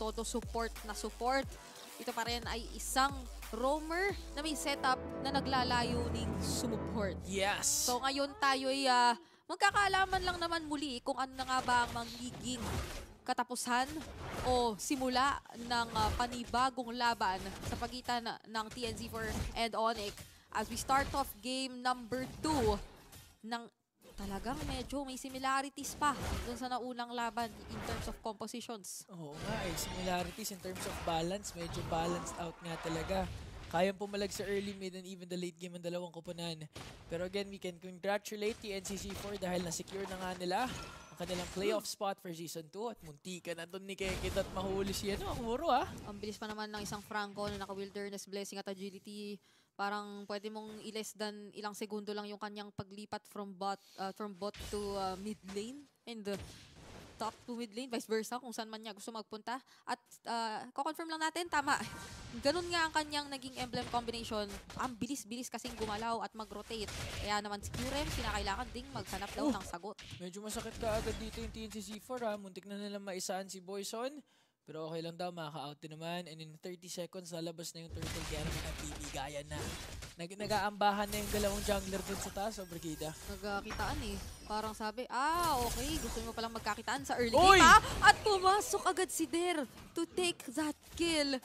todo support na support. Ito pa rin ay isang roamer na may setup na naglalayo ng sumuport. Yes! So ngayon tayo ay magkakaalaman lang naman muli kung ano na nga ba ang magiging katapusan o simula ng panibagong laban sa pagitan ng TNZ4 and Onyx as we start off game number 2 ng talagang medyo may similarities pa dun sa naunang laban in terms of compositions. Oo nga similarities in terms of balance. Medyo balanced out nga talaga. Kayang pumalag sa early, mid, and even the late game ang dalawang koponan. Pero again, we can congratulate the NCC4 dahil na-secure na nga nila ang kanilang playoff spot for Season 2 at muntika na doon ni Kekit at mahuli siya. Ang muro Ang bilis pa naman ng isang Franco na naka-wilderness blessing at agility. Parang pwede mong i-less than ilang segundo lang yung kanyang paglipat from bot to mid lane and top to mid lane, vice versa, kung saan man niya gusto magpunta. At ko-confirm lang natin, tama. Ganun nga ang kanyang naging emblem combination. Ang bilis-bilis kasing gumalaw at mag-rotate. Kaya naman si QREM, kinakailangan ding maghanap daw ng sagot. Medyo masakit ka agad dito yung TNCC4 Muntik na nilang maisaan si Boyson. Pero okay lang daw, makaka-out din naman. And in 30 seconds, lalabas na yung turtle. Kaya naman ang bibigayan na. Nag-aambahan na yung dalawang jungler dun sa taas, o Brigida? Nagkakitaan eh. Parang sabi, okay, gusto mo palang magkakitaan sa early game ha? At pumasok agad si Der to take that kill.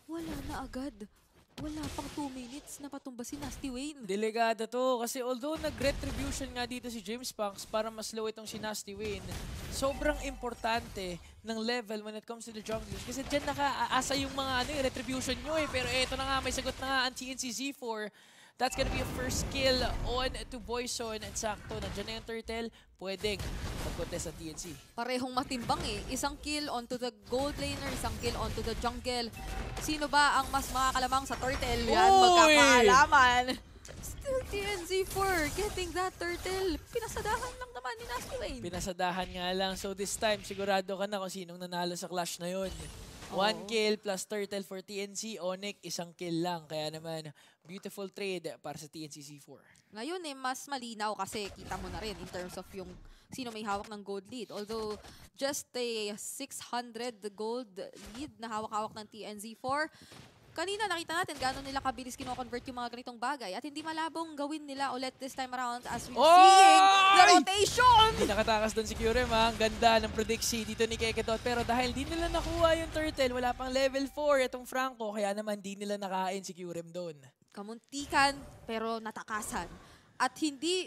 Wala na agad. Wala pang 2 minutes na patumba si Nasty Wayne. Delikado to kasi although nag-retribution nga dito si James Punks para mas slow itong si Nasty Wayne, sobrang importante ng level when it comes to the junglers. Kasi dyan nakaasa yung mga retribution nyo eh. Pero eto na nga, may sagot na nga ang TNCZ4. That's gonna be a first kill on to Boyson. At sakto, nandiyan na yung turtle. Pwedeng mag-contest sa TNC. Parehong matimbang eh. Isang kill onto the gold laner, isang kill onto the jungle. Sino ba ang mas makakalamang sa turtle? Yan, magkakaalaman. Still TNZ4 getting that turtle. Pinasadahan lang naman ni Nasty Wayne. Pinasadahan nga lang. So this time, sigurado ka na kung sinong nanalo sa clash na yun. 1 kill plus turtle for TNC. Onyx, isang kill lang. Kaya naman, beautiful trade para sa TNCC4. Ngayon mas malinaw kasi kita mo na rin in terms of yung sino may hawak ng gold lead. Although, just a 600 gold lead na hawak-hawak ng TNZ4. Kanina nakita natin gano'n nila kabilis kino-convert yung mga ganitong bagay at hindi malabong gawin nila ulit this time around as we're seeing the rotation! Hindi nakatakas doon si Curem ha. Ang ganda ng prediksi dito ni Kekidot. Pero dahil di nila nakuha yung turtle, wala pang level 4 itong Franco. Kaya naman di nila nakain si Curem doon. Kamuntikan pero natakasan. At hindi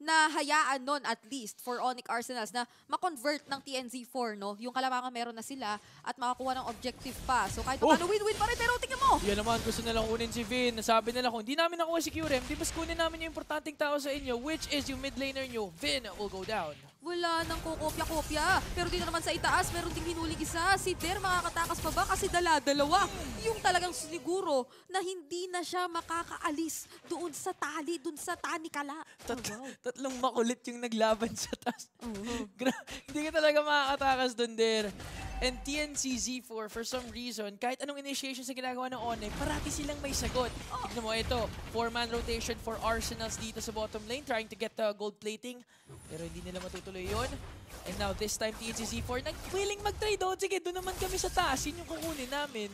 nahayaan nun at least for Onyx Arsenals na ma-convert ng TNZ4, no? Yung kalamangan meron na sila at makakuha ng objective pa. So kahit paano win-win pa rin, pero tingnan mo! Yan naman, gusto nilang kunin si Vin. Sabi nila kung hindi namin nakuha si Curem, di mas kunin namin yung importanteng tao sa inyo, which is yung mid laner nyo. Vin will go down. Wala nang kukopya-kopya. Pero dito naman sa itaas, meron ding hinuling isa. Si Der makakatakas pa ba? Kasi dala-dalawa. Yung talagang siguro na hindi na siya makakaalis doon sa tali, doon sa tanikala. Tatlong makulit yung naglaban sa taas. Hindi ka talaga makakatakas doon, Der. And TNCZ4, for some reason, kahit anong initiation sa ginagawa ng Onyx, parati silang may sagot. Tignan mo ito, 4-man rotation for Arsenals dito sa bottom lane, trying to get the gold plating. Pero hindi nila matutuloy yun. And now this time, TNCZ4, willing mag-trade out. Sige, doon naman kami sa taas. Yun yung kukunin namin.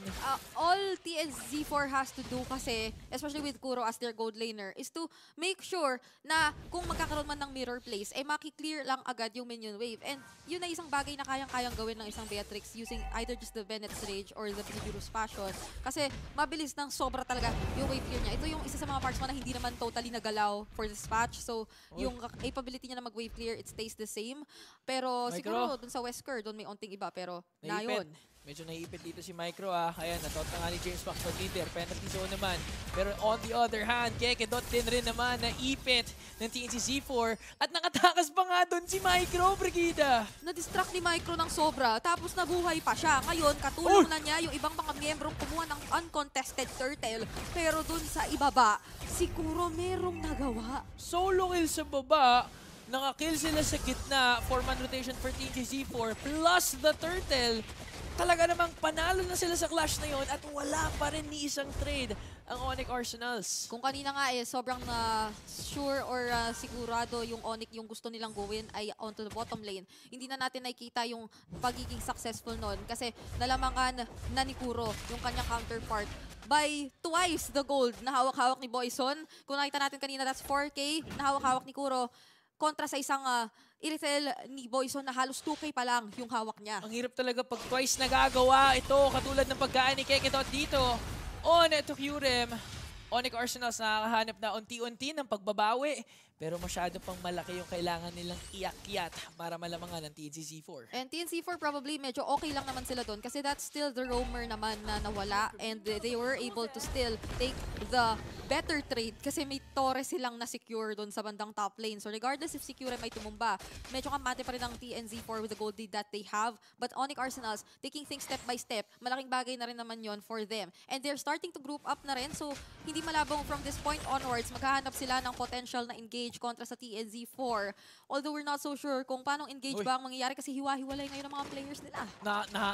All TNCZ4 has to do kasi, especially with Kuro as their gold laner, is to make sure na kung magkakaroon man ng mirror plays, ay maki-clear lang agad yung minion wave. And yun na isang bagay na kayang-kayang gawin ng isang Beatrix using either just the Bennett's Rage or the Pinidirus Passion. Kasi mabilis ng sobra talaga yung wave clear niya. Ito yung isa sa mga parts mo na hindi naman totally nagalaw for this patch. So, yung capability niya na mag-wave clear, it stays the same. Pero siguro dun sa Wesker, dun may onting iba. Pero na yun. Medyo naiipit dito si Micro Ayan, natot na nga ni James Fox leader. Penalty zone naman. Pero on the other hand, Kekidot din rin naman naipit ng TNCZ4. At nakatakas pa nga doon si Micro, Brigida. Na-distract ni Micro ng sobra. Tapos nabuhay pa siya. Ngayon, katulong na niya yung ibang mga miyembrong kumuha ng uncontested turtle. Pero dun sa ibaba, siguro merong nagawa. Solo kill sa baba. Nakakill sila sa gitna. 4-man rotation for TNCZ4 plus the turtle. Talaga namang panalo na sila sa clash na yon at wala pa rin ni isang trade. ang Onyx Arsenals. Kung kanina nga sobrang sure or sigurado yung Onyx yung gusto nilang gawin ay onto the bottom lane. Hindi na natin nakikita yung pagiging successful nun kasi nalamangan na ni Kuro yung kanyang counterpart by twice the gold na hawak-hawak ni Boyson. Kung nakita natin kanina, that's 4K na hawak-hawak ni Kuro kontra sa isang Irithel ni Boyson na halos 2K pa lang yung hawak niya. Ang hirap talaga pag twice nagagawa ito, katulad ng pagkaan ni Keketot dito. On to Kyurem. Onyx Arsenals nakakahanap na unti-unti ng pagbabawi. Pero masyado pang malaki yung kailangan nilang iakyat para malamangan ng TNC4. And TNC4 probably medyo okay lang naman sila doon kasi that's still the roamer naman na nawala and they were able to still take the better trade kasi may Torre silang na-secure doon sa bandang top lane. So regardless if secure may tumumba, medyo kamate pa rin ang TNC4 with the gold lead that they have. But Onyx Arsenals, taking things step by step, malaking bagay na rin naman yon for them. And they're starting to group up na rin. So hindi malabong from this point onwards, maghahanap sila ng potential na engage kontra sa TNC4. Although we're not so sure kung paano engage ba ang mangyayari kasi hiwa-hiwalay ngayon ang mga players nila.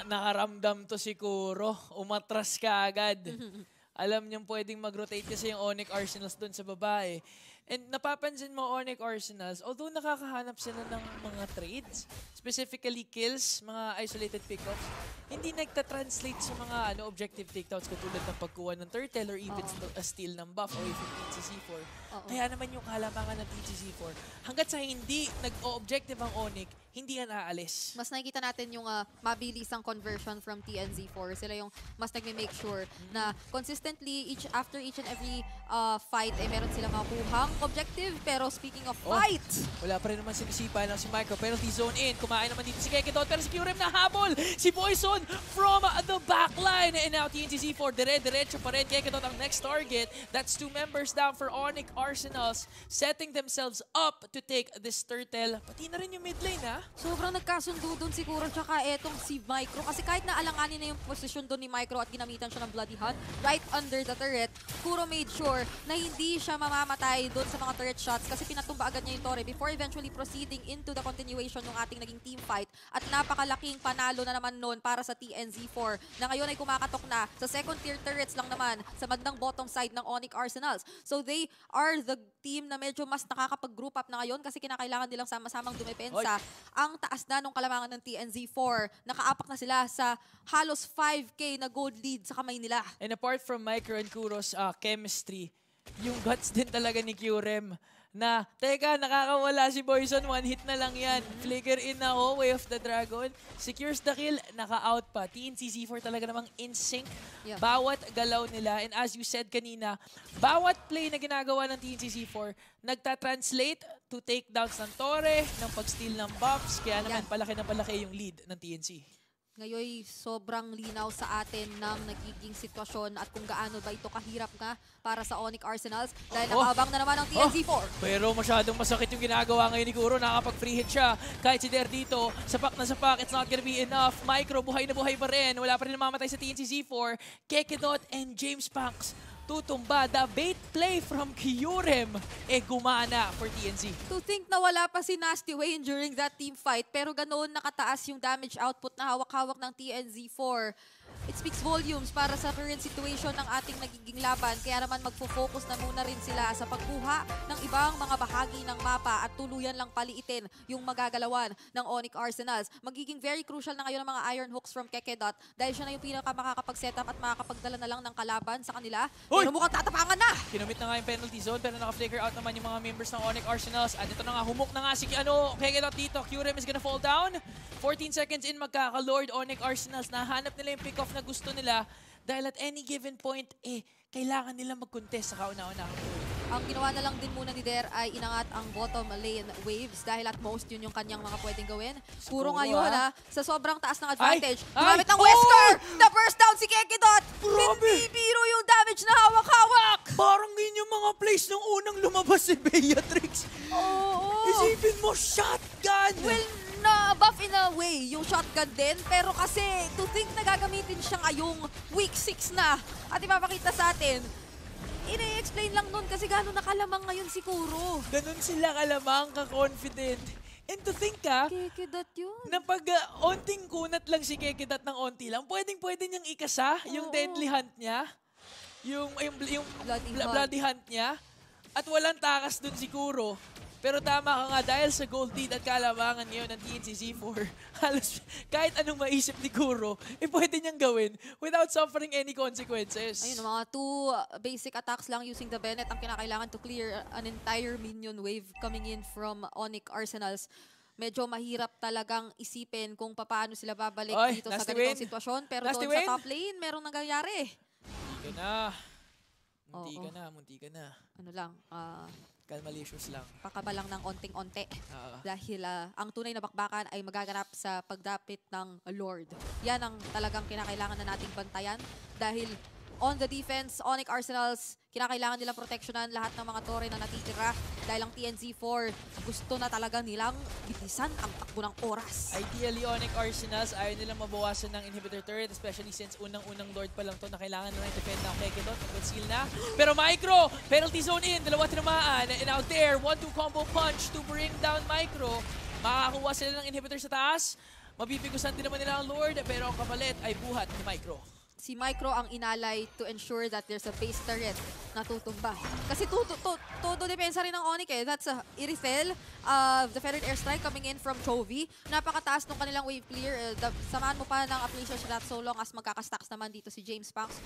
Nakaramdam to si Kuro. Umatras ka agad. Alam niyang pwedeng mag-rotate kasi yung Onyx Arsenals doon sa babae. And napapansin mo Onyx Arsenals, although nakakahanap sila ng mga trades, specifically kills, mga isolated pickups, hindi nagta-translate sa mga objective takedowns katulad ng pagkuha ng turtle or even steal ng buff away from TNC4. Kaya naman yung kalamangan ng TNC4, hanggat sa hindi nag-o-objective ang Onyx, hindi yan aalis. Mas nakikita natin yung mabilisang conversion from TNZ4. Sila yung mas nagme-make sure na consistently after each and every fight ay meron silang makuhang objective. Pero speaking of fight, wala pa rin naman sinisipa ng si Micro. Penalty zone in. Kumain naman dito si Keketot. Pero si Kyurem nahabol. Si Boyson from the backline. And now TNZ4 dire-diretso pa rin. Keketot ang next target. That's 2 members down for Onyx Arsenals. Setting themselves up to take this turtle. Pati na rin yung mid lane ha. Sobrang nagkasundo doon siguro tsaka etong si Micro. Kasi kahit na alanganin na yung posisyon doon ni Micro at ginamitan siya ng Bloody Hunt right under the turret, Kuro made sure na hindi siya mamamatay doon sa mga turret shots kasi pinatumba agad niya yung Torre before eventually proceeding into the continuation ng ating naging team fight. At napakalaking panalo na naman noon para sa TNZ4 na ngayon ay kumakatok na sa second tier turrets lang naman sa bandang bottom side ng Onyx Arsenals. So they are the team na medyo mas nakakapag-group up na ngayon kasi kinakailangan nilang sama-samang dumepensa. Ang taas na nung kalamangan ng TNZ4. Nakaapak na sila sa halos 5K na gold lead sa kamay nila. And apart from Micro and Kuro's chemistry, yung guts din talaga ni Kyurem na, teka, nakakawala si Boyson, 1 hit na lang yan. Flicker in na ako, Way of the Dragon. Secures the kill, naka-out pa. TNC4 talaga namang in sync. Yeah. Bawat galaw nila. And as you said kanina, bawat play na ginagawa ng TNC4, nagta-translate to takedowns ng Torre, ng pag-steal ng buffs. Kaya naman palaki na palaki yung lead ng TNC. Ngayon sobrang linaw sa atin ng nagiging sitwasyon at kung gaano ba ito kahirap nga para sa Onyx Arsenals dahil nakaabang na naman ang TNZ4. Pero masyadong masakit yung ginagawa ngayon ni Kuro. Nakakapag-free hit siya. Kahit si Der dito, sapak na sapak, it's not gonna be enough. Micro, buhay na buhay pa rin. Wala pa rin namamatay sa TNZ4. Keketot and James Punks tutumba. The bait play from Kyurem gumana for TNC. To think na wala pa si Nasty Wayne during that team fight pero ganoon nakataas yung damage output na hawak-hawak ng TNZ4. It speaks volumes para sa current situation ng ating nagiging laban. Kaya naman magfo-focus na muna rin sila sa pagkuha ng ibang mga bahagi ng mapa at tuluyan lang paliitin yung magagalawan ng Onyx Arsenals. Magiging very crucial na ngayon ang mga iron hooks from Keketot dahil siya na yung makakapag-setup at makakapagdala na lang ng kalaban sa kanila. Pero mukhang tatapangan na! Kinumit na nga yung penalty zone pero naka-flicker out naman yung mga members ng Onyx Arsenals. At ito na nga, humok na nga si Keketot dito. Kyurem is gonna fall down. 14 seconds in, magkaka-lord Onyx Arsenals. Nahanap nila yung pick-off na gusto nila dahil at any given point, kailangan nila mag-contest sa kauna-una. Ang ginawa na lang din muna ni Der ay inangat ang bottom lane waves dahil at most yun yung kanyang mga pwedeng gawin. Puro ngayon sa sobrang taas ng advantage. Gumamit ng Wesker! The first down si Keketot! Hindi biro yung damage na hawak-hawak! Parang yun yung mga plays nung unang lumabas si Beatrix. Isipin mo, shotgun! Well, na-buff in a way yung shotgun din. Pero kasi, to think na gagamitin siya ngayong week 6 na at ipapakita sa atin, ine-explain lang nun kasi gano'n nakalamang ngayon si Kuro. Ganun sila kalamang, ka-confident. And to think Kekedat yun. na pag onting kunat lang si Kekedat ng onti lang, pwedeng-pwede niyang ikasa yung deadly hunt niya. yung Bloody Hunt. bloody hunt niya. At walang takas dun si Kuro. Pero tama ka nga, dahil sa gold lead at kalamangan ngayon ng TNC Z4, halos kahit anong maisip ni Kuro, pwede niyang gawin without suffering any consequences. Ayun, mga 2 basic attacks lang using the Bennett ang kinakailangan to clear an entire minion wave coming in from Onyx Arsenals. Medyo mahirap talagang isipin kung paano sila babalik dito sa ganitong sitwasyon. Pero doon sa top lane, merong nangyayari. Munti ka na. Ano lang, Kalmalicious lang. pakabalang ng onting-onte. Dahil ang tunay na bakbakan ay magaganap sa pagdapit ng Lord. Yan ang talagang kinakailangan na nating bantayan. Dahil on the defense, Onyx Arsenals, kinakailangan nilang proteksyonan lahat ng mga tore na natitira. Dahil ang TNZ4, gusto na talaga nilang bilisan ang takbo ng oras. Ideally, Onyx Arsenals, ayaw nilang mabawasan ng inhibitor turret, especially since unang-unang Lord pa lang to na kailangan na defend ng Kekidot, nag-conceal na. Pero Micro, penalty zone in, dalawa tinamaan, and out there, 1-2 combo punch to bring down Micro. Makakakuha sila ng inhibitor sa taas, mabibigusan din naman nila ang Lord, pero ang kapalit ay buhat ni Micro. Si Micro ang inalay to ensure that there's a base turret na tutumba. Kasi todo depensa rin ng Onyx eh. That's Irithel, the Feathered Airstrike coming in from Chovy. Napakataas nung kanilang wave clear. Samahan mo pa ng appreciation that so long as magkakastacks naman dito si James Punks.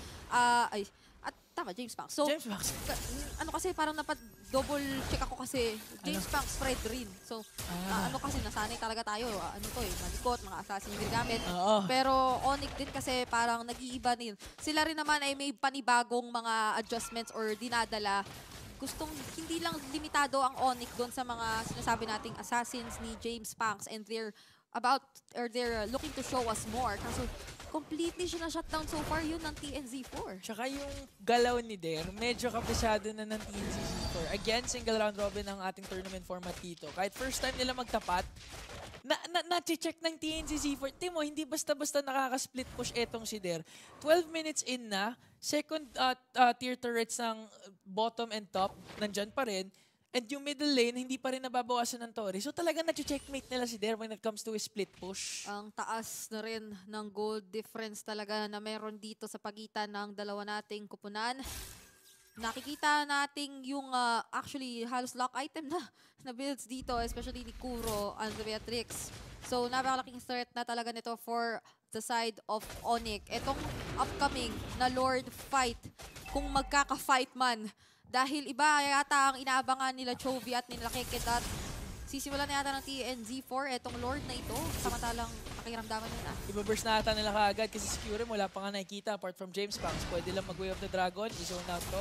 James Punks. So, James Punks. Ano kasi parang double check ako kasi James Punks spread rin. So, kasi nasanay talaga tayo. Malikot, mga assassin yung ginagamit. Pero Onyx din kasi parang nag-iiba din. Sila rin naman ay may panibagong mga adjustments or dinadala. Gustong hindi lang limitado ang Onyx doon sa mga sinasabi nating assassins ni James Punks and they're looking to show us more. Kaso completely siya na-shutdown so far yun ng TNZ4. Tsaka yung galaw ni Der, medyo kapisado na ng TNZ4. Again, single round robin ang ating tournament format dito. Kahit first time nila magtapat, na-check ng TNZ4. Timo, hindi basta-basta nakaka-split push etong si Der. 12 minutes in na, second tier turrets ng bottom and top, nandyan pa rin. And yung middle lane, hindi pa rin nababawasan ng Tori. So talagang na-checkmate nila si Der when it comes to a split push. Ang taas na rin ng gold difference talaga na meron dito sa pagitan ng dalawa nating kupunan. Nakikita nating yung actually halos lock item na builds dito, especially ni Kuro and Beatrix. So napakalaking threat na talaga nito for the side of Onyx. Etong upcoming na Lord fight, kung magkaka-fight man, dahil iba yata ang inaabangan nila Chovy at nila Kekidot. Sisimulan na yata ng TNZ4 etong Lord na ito. Samantalang pakiramdaman nila. Ibaburst na ata nila kaagad kasi si Kyurem wala pa nga nakikita apart from James Punks. Pwede lang mag-Way of the Dragon. I-zone out to.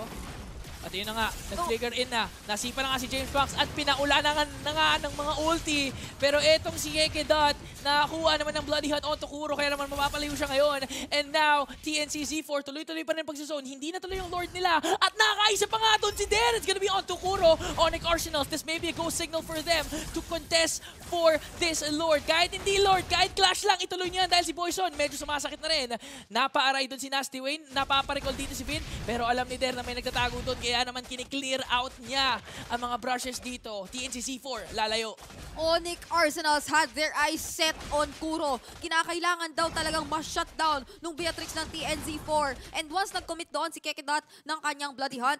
At yun na nga, nag-flicker in na. Nasipa na nga si James Punks at pinaula na nga ng mga ulti. Pero etong si Kekidot, nakakuha naman ng Bloody Hunt onto Kuro, kaya naman mapapaliw siya ngayon. And now, TNC Z4, tuloy-tuloy pa rin pagsizone. Hindi na tuloy yung Lord nila. At nakakaisa pa nga doon si Der. It's gonna be onto Kuro. Onyx Arsenals, this may be a go signal for them to contest for this Lord. Kahit hindi Lord, kahit Clash lang, ituloy niya dahil si Boyson medyo sumasakit na rin. Napa-aray doon si Nasty Wayne, napaparicall dito si Vin, pero alam ni Der na may nagtatago doon, kaya naman kiniklear out niya ang mga brushes dito. TNC Z4, lalayo. Onyx Arsenals had their eyes set on Kuro. Kinakailangan daw talagang ma-shutdown nung Beatrix ng TNZ4. And once nag-commit doon si Kekidot ng kanyang Bloody Hunt,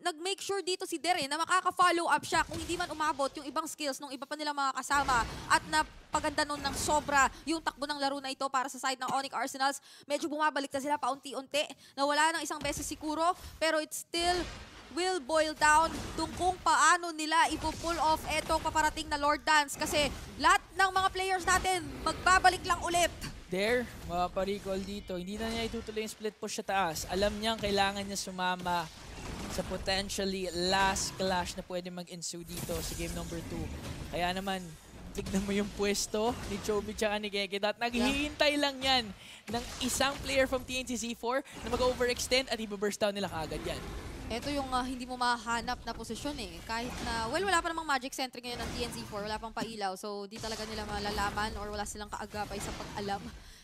nag-make sure dito si Dere na makaka-follow up siya kung hindi man umabot yung ibang skills ng iba pa nilang mga kasama. At napaganda nun ng sobra yung takbo ng laro na ito para sa side ng Onyx Arsenals. Medyo bumabalik na sila paunti-unti. Nawala ng isang beses si Kuro, pero it's still will boil down kung paano nila ipo-pull off etong paparating na Lord Dance kasi lahat ng mga players natin magbabalik lang ulit. Der, mapaparicall dito. Hindi na niya itutuloy yung split push sa taas. Alam niyang kailangan niya sumama sa potentially last clash na pwede mag-ensue dito sa game number 2. Kaya naman, tignan mo yung pwesto ni Chovy tsaka ni Kekidot. Naghihintay lang yan ng isang player from TNC Z4 na mag-overextend at i-burst down nila kaagad yan. Ito yung hindi mo mahanap na posisyon eh. Kahit na, wala pa namang Magic Sentry ngayon ng TNZ4. Wala pang pailaw. So, di talaga nila malalaman or wala silang kaagapay sa pag-alam.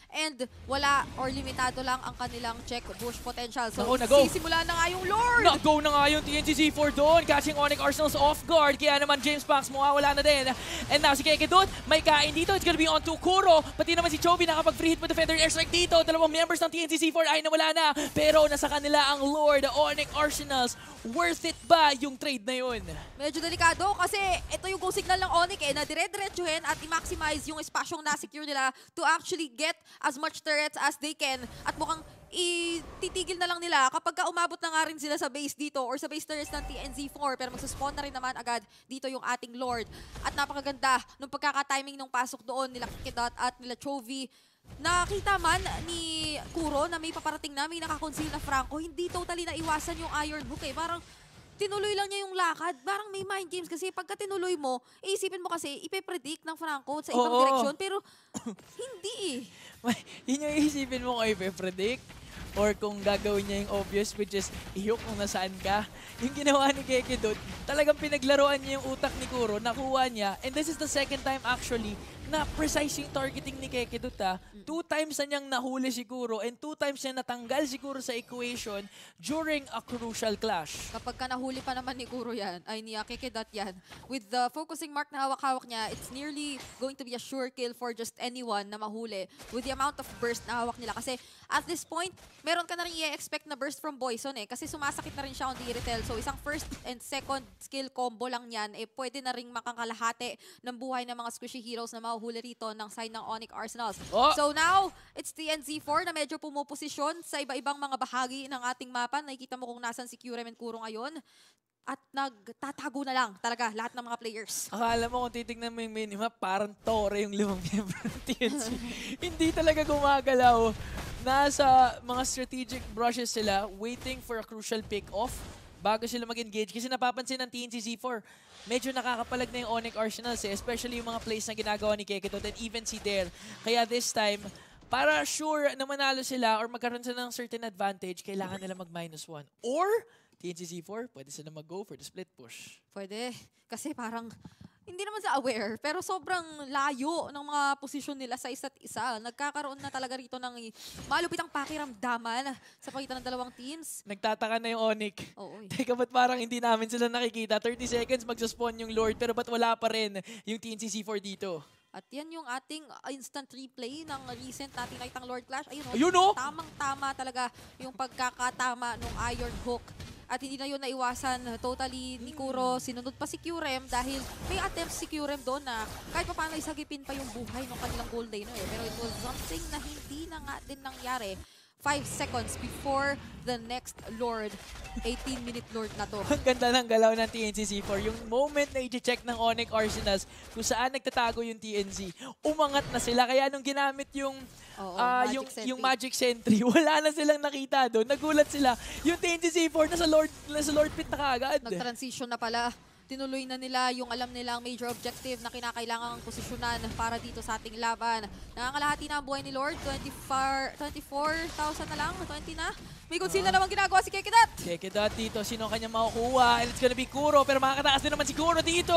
and wala or limitado lang ang kanilang check bush potential. So, Nako. sisimula na nga yung Lord! Nag-go na nga yung TNC Z4 doon, catching Onyx Arsenals off guard. Kaya naman James Pax mawawala na din. And now si Kekidot, may kain dito. It's gonna be on to Kuro. Pati naman si Chovy nakapag-free hit with the Feather Airstrike dito. Dalawang members ng TNC Z4 ay nawala na. Pero nasa kanila ang Lord, Onyx Arsenals. Worth it ba yung trade na yun? Medyo delikado kasi ito yung go signal ng Onyx na dire-diretsuhin at i-maximize yung espasyong na-secure nila to actually get as much turrets as they can. At mukhang ititigil na lang nila kapag umabot na nga rin sila sa base dito or sa base turrets ng TNZ4 pero magsuspawn na rin naman agad dito yung ating Lord. At napakaganda nung pagkaka-timing ng pasok doon nila Kikidot at nila Chovy. Nakita man ni Kuro na may paparating na, may nakakonceal na Franco, hindi totally naiwasan yung Iron Hook eh. Parang tinuloy lang niya yung lakad. Parang may mind games kasi pagka tinuloy mo, iisipin mo kasi ipe-predict ng Franco sa ibang direksyon pero hindi eh. Yun yung iisipin mo kung ipe-predict or kung gagawin niya yung obvious which is ihok kung nasaan ka. Yung ginawa ni Kekidot, talagang pinaglaruan niya yung utak ni Kuro, nakuha niya. And this is the second time actually na precise yung targeting ni Kekidot ha. 2 times na niyang nahuli si Kuro and 2 times niya natanggal si Kuro sa equation during a crucial clash. Kapag ka nahuli pa naman ni Kuro yan, ay ni Kekidot yan, with the focusing mark na hawak-hawak niya, it's nearly going to be a sure kill for just anyone na mahuli with the amount of burst na hawak nila. Kasi at this point, meron ka na rin i-expect na burst from Boyson eh. Kasi sumasakit na rin siya on the Iritel. So isang first and second skill combo lang yan, eh pwede na rin makakalahati ng buhay ng mga squishy heroes na mahuhuli rito ng side ng Onyx Arsenals. Oh! So now, it's TNZ4 na medyo pumuposisyon sa iba-ibang mga bahagi ng ating mapa. Nakikita mo kung nasan si Curem and Kuro ngayon. At nagtatago na lang talaga lahat ng mga players. Akala mo kung titignan mo yung minimap, parang tore yung 5 member ng TNC. Hindi talaga gumagalaw. Nasa mga strategic brushes sila, waiting for a crucial pick-off bago sila mag-engage. Kasi napapansin ng TNC Z4, medyo nakakapalag na yung Onyx Arsenals eh, especially yung mga plays na ginagawa ni Kekidot and even si Dare. Kaya this time, para sure na manalo sila or magkaroon sila ng certain advantage, kailangan nila mag-1. Or, TNC Z4, pwede sila mag-go for the split push. Pwede. Kasi parang, hindi naman sa aware, pero sobrang layo ng mga posisyon nila sa isa't isa. Nagkakaroon na talaga rito ng malupitang pakiramdaman sa pagitan ng dalawang teams. Nagtataka na yung Onyx. Oo. Teka, ba't parang hindi namin sila nakikita? 30 seconds magsaspawn yung Lord, pero ba't wala pa rin yung TNC Z4 dito? At yan yung ating instant replay ng recent nating nakitang Lord Clash. Ayun o! Tamang-tama talaga yung pagkakatama ng Iron Hook. At hindi na yun naiwasan totally ni Kuro. Sinunod pa si Curem dahil may attempts si Curem doon na kahit pa paano isagipin pa yung buhay ng kanilang gold laner eh. Pero it was something na hindi na nga din nangyari. 5 seconds before the next Lord. 18-minute Lord na to. Ang ganda ng galaw ng TNC Z4. Yung moment na i-check ng Onyx Arsenals kung saan nagtatago yung TNC, umangat na sila. Kaya nung ginamit yung yung Magic Sentry, wala na silang nakita doon. Nagulat sila. Yung TNC Z4 nasa Lord Pit na kaagad. Nag-transition na pala. Tinuloy na nila yung alam nilang major objective na kinakailangang posisyonan para dito sa ating laban. Nangangalahati na ang buhay ni Lord. 24,000 na lang. 20 na. May conceal na naman ginagawa si Kekidot. Kekidot dito. Sino ang kanyang makukuha? And it's gonna be Kuro. Pero makakatakas din naman si Kuro dito.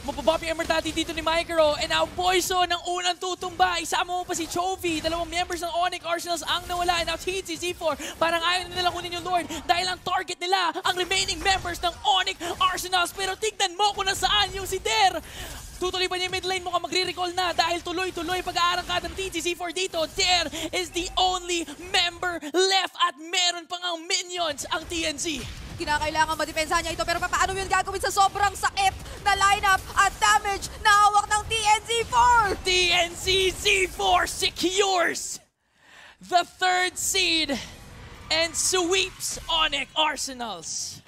Mapabop yung Emertati dito ni Micro. And now Boyson ang unang tutumba. Isama mo pa si Chovy. Dalawang members ng Onyx Arsenals ang nawala. And now TNC Z4. Parang ayaw nila kunin yung Lord. Dahil ang target nila ang remaining members ng Onyx Arsenals. Pero tignan mo kung nasaan yung si Dare. Tutuloy pa niya yung mid lane, mukhang magre-recall na dahil tuloy-tuloy pag-aarangkada ng TNC Z4 dito. Dare is the only member left at meron pang ang minions ang TNC. Kinakailangan madepensa niya ito pero paano yun gagawin sa sobrang sakit na lineup at damage na hawak ng TNZ4? TNC Z4 secures the 3rd seed and sweeps Onyx Arsenals.